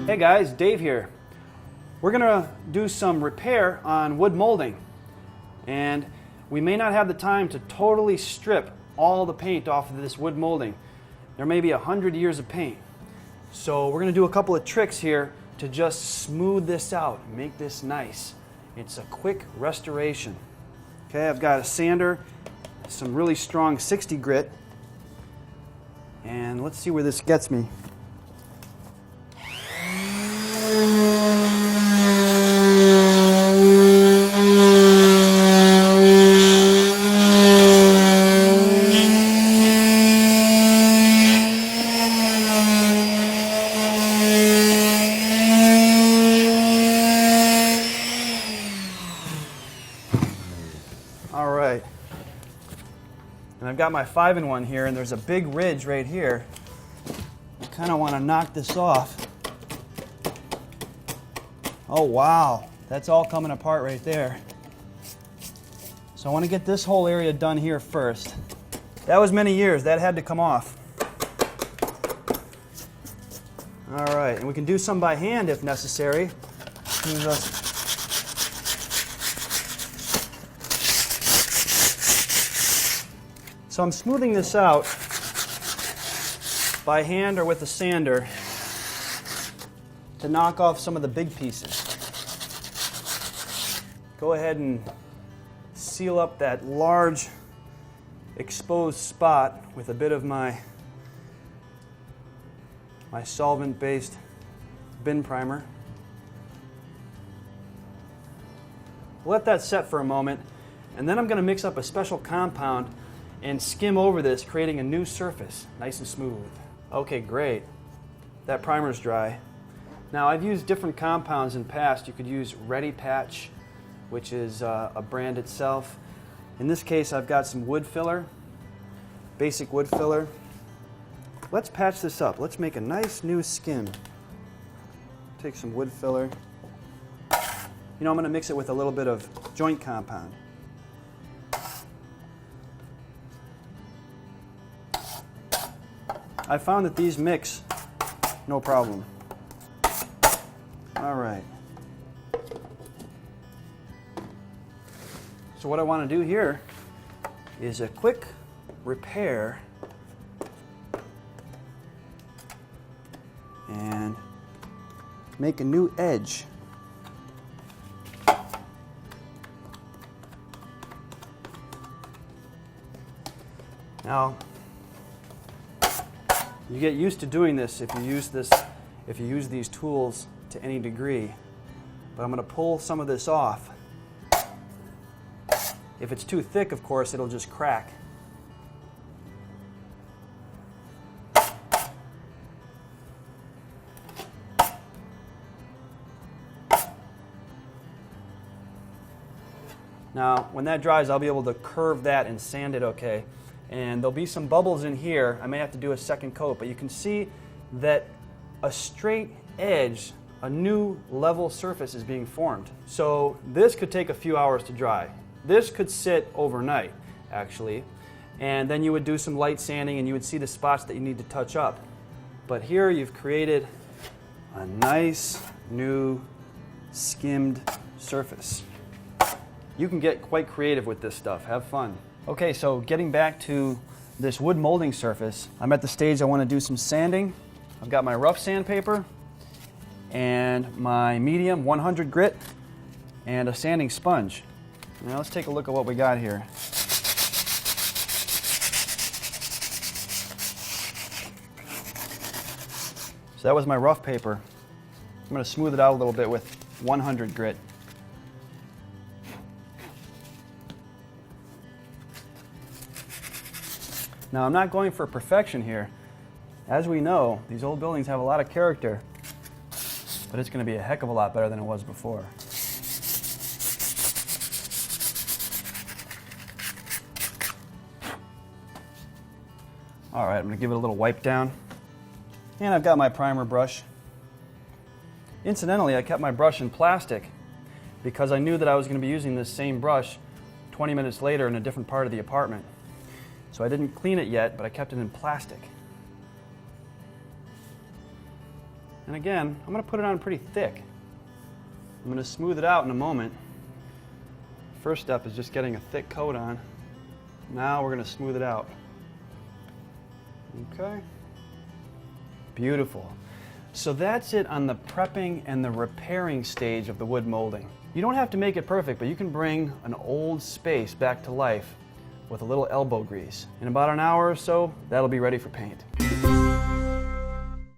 Hey guys, Dave here. We're going to do some repair on wood molding, and we may not have the time to totally strip all the paint off of this wood molding. There may be 100 years of paint. So we're going to do a couple of tricks here to just smooth this out, make this nice. It's a quick restoration. Okay, I've got a sander, some really strong 60 grit, and let's see where this gets me. All right, and I've got my 5-in-1 here, and there's a big ridge right here. I kind of want to knock this off. Oh wow, that's all coming apart right there. So I want to get this whole area done here first. That was many years, that had to come off. All right, and we can do some by hand if necessary. So I'm smoothing this out by hand or with a sander to knock off some of the big pieces. Go ahead and seal up that large exposed spot with a bit of my solvent-based bin primer. Let that set for a moment, and then I'm going to mix up a special compound and skim over this, creating a new surface, nice and smooth. Okay, great. That primer's dry. Now, I've used different compounds in the past. You could use Ready Patch, which is a brand itself. In this case, I've got some wood filler, basic wood filler. Let's patch this up. Let's make a nice new skim. Take some wood filler. You know, I'm going to mix it with a little bit of joint compound. I found that these mix no problem. All right. So what I want to do here is a quick repair and make a new edge. Now, you get used to doing this if you use these tools to any degree. But I'm going to pull some of this off. If it's too thick, of course, it'll just crack. Now, when that dries, I'll be able to curve that and sand it okay. And there'll be some bubbles in here. I may have to do a second coat, but you can see that a straight edge, a new level surface is being formed. So this could take a few hours to dry. This could sit overnight, actually, and then you would do some light sanding and you would see the spots that you need to touch up. But here you've created a nice new skimmed surface. You can get quite creative with this stuff. Have fun. Okay, so getting back to this wood molding surface, I'm at the stage I want to do some sanding. I've got my rough sandpaper and my medium 100 grit and a sanding sponge. Now let's take a look at what we got here. So that was my rough paper. I'm going to smooth it out a little bit with 100 grit. Now, I'm not going for perfection here. As we know, these old buildings have a lot of character, but it's going to be a heck of a lot better than it was before. All right, I'm going to give it a little wipe down. And I've got my primer brush. Incidentally, I kept my brush in plastic because I knew that I was going to be using this same brush 20 minutes later in a different part of the apartment. So I didn't clean it yet, but I kept it in plastic. And again, I'm going to put it on pretty thick. I'm going to smooth it out in a moment. First step is just getting a thick coat on. Now we're going to smooth it out. Okay. Beautiful. So that's it on the prepping and the repairing stage of the wood molding. You don't have to make it perfect, but you can bring an old space back to life with a little elbow grease. In about an hour or so, that'll be ready for paint.